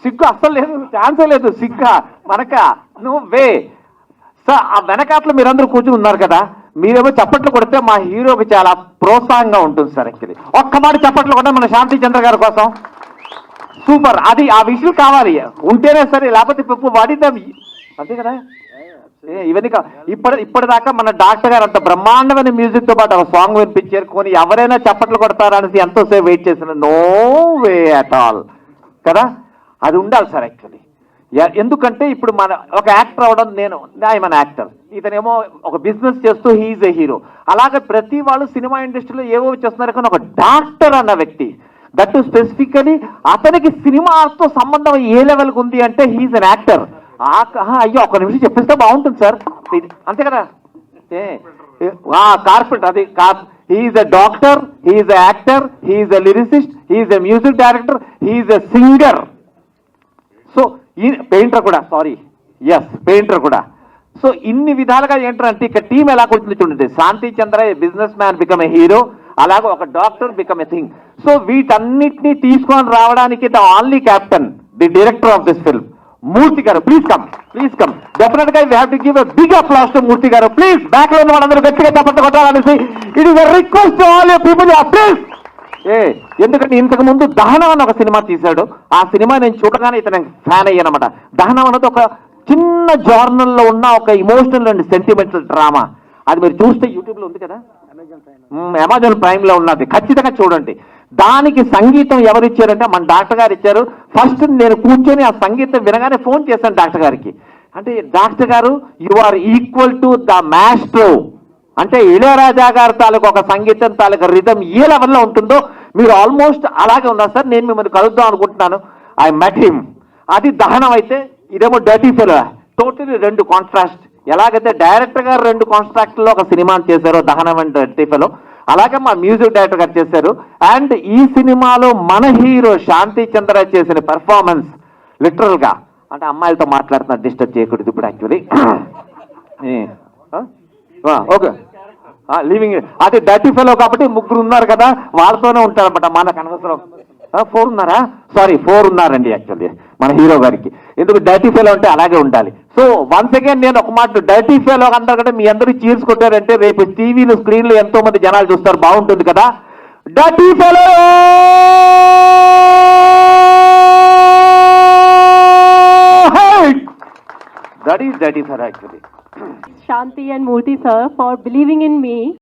సిగ్గు అస్సలు లేదు, ఛాన్సే లేదు. సిగ్గా మనక నువ్వు వే సార్. ఆ వెనకాతలు మీరందరూ కూర్చుని ఉన్నారు కదా, మీరేమో చప్పట్లు కొడితే మా హీరోకి చాలా ప్రోత్సాహంగా ఉంటుంది సార్. యాక్చువల్లీ ఒక్క మాట చప్పట్లు కొట్టే మన శాంతి చంద్ర గారి కోసం. సూపర్. అది ఆ విషయం కావాలి, ఉంటేనే సరే, లేకపోతే పప్పు వాడితే అంతే కదా. ఇవన్నీ ఇప్పటిదాకా మన డాక్టర్ గారు అంత బ్రహ్మాండమైన మ్యూజిక్ తో పాటు ఒక సాంగ్ వినిపించారు. కొని ఎవరైనా చప్పట్లు కొడతారా అనేసి ఎంతోసేపు వెయిట్ చేసిన, నో వే అట్ ఆల్ కదా. అది ఉండాలి సార్ యాక్చువల్లీ. ఎందుకంటే ఇప్పుడు మన ఒక యాక్టర్ అవడం, నేను మన యాక్టర్, ఇతనేమో ఒక బిజినెస్ చేస్తూ హీఈస్ ఏ హీరో. అలాగే ప్రతి వాళ్ళు సినిమా ఇండస్ట్రీలో ఏవో చేస్తున్నారు, కానీ ఒక డాక్టర్ అన్న వ్యక్తి, దట్ స్పెసిఫికలీ అతనికి సినిమాతో సంబంధం ఏ లెవెల్కి ఉంది అంటే హీఈస్ అన్ యాక్టర్. అయ్యో ఒక నిమిషం చెప్పిస్తే బాగుంటుంది సార్, అంతే కదా. కార్పెంటర్, అది he's a doctor, he's a actor, he's a lyricist, he's a music director, he's a singer. So ఈ పెయింటర్ కూడా, సారీ, ఎస్ పెయింటర్ కూడా. సో ఇన్ని విధాలుగా ఏంటంటే ఇక్కడ టీం ఎలా కూర్చుంది చూడండి. Shanti Chandra a business man become a hero, అలాగే ఒక doctor become a thing. So వీటన్నిటిని తీసుకొని రావడానికి the only captain, the director of this film, Murthy garu. Please come, please come. Definite గా we have to give a big applause to Murthy garu. Please back లో ఉన్న వాళ్ళందరూ గట్టిగా తప్పట్టు కొట్టాలనేసి it is a request to all your people, please. ఎందుకంటే ఇంతకు ముందు దహనం అని ఒక సినిమా తీశాడు. ఆ సినిమా నేను చూడగానే ఇతను ఫ్యాన్ అయ్యానమాట. దహనం అనేది ఒక చిన్న జర్నల్లో ఉన్న ఒక ఇమోషనల్ అండ్ సెంటిమెంటల్ డ్రామా. అది మీరు చూస్తే యూట్యూబ్ లో ఉంది కదా, అమెజాన్ ప్రైమ్ లో ఉన్నది, ఖచ్చితంగా చూడండి. దానికి సంగీతం ఎవరు ఇచ్చారంటే మన డాక్టర్ గారు ఇచ్చారు. ఫస్ట్ నేను కూర్చొని ఆ సంగీతం వినగానే ఫోన్ చేశాను డాక్టర్ గారికి. అంటే డాక్టర్ గారు, you are equal to the maestro. అంటే ఇళయరాజా గారి తాలూకు ఒక సంగీతం తాలూకు రిథం ఏ లెవెల్లో ఉంటుందో మీరు ఆల్మోస్ట్ అలాగే ఉన్నారు సార్, నేను మిమ్మల్ని కలుద్దాం అనుకుంటున్నాను. I met him. అది దహనం అయితే, ఇదేమో డర్టీ ఫెలో. టోటలీ రెండు కాంట్రాస్ట్. ఎలాగైతే డైరెక్టర్ గారు రెండు కాంట్రాక్ట్ లో ఒక సినిమాని చేశారో దహనం అండ్ డర్టీ ఫెలో, అలాగే మా మ్యూజిక్ డైరెక్టర్ గారు చేశారు. అండ్ ఈ సినిమాలో మన హీరో శాంతి చంద్ర చేసిన పెర్ఫార్మెన్స్ లిటరల్ గా, అంటే అమ్మాయిలతో మాట్లాడుతున్నారు, డిస్టర్బ్ చేయకూడదు ఇప్పుడు యాక్చువల్లీ. ఓకే, లివింగ్ అది డర్టీ ఫెలో కాబట్టి ముగ్గురు ఉన్నారు కదా, వాళ్ళతోనే ఉంటారన్నమాట. మనకు అనవసరం. 4 ఉన్నారా? సారీ, 4 ఉన్నారండి యాక్చువల్లీ మన హీరో గారికి. ఎందుకు డర్టీ ఫెలో అంటే అలాగే ఉండాలి. సో వన్స్ అగైన్ నేను ఒక మాట, డర్టీ ఫెలో అందరికంటే మీ అందరూ చీర్స్ కొట్టారంటే రేపు టీవీలు స్క్రీన్లు ఎంతో మంది జనాలు చూస్తారు, బాగుంటుంది కదా. Dirty fellow, that is Dirty Sir actually. Shanti and Murthy sir for believing in me.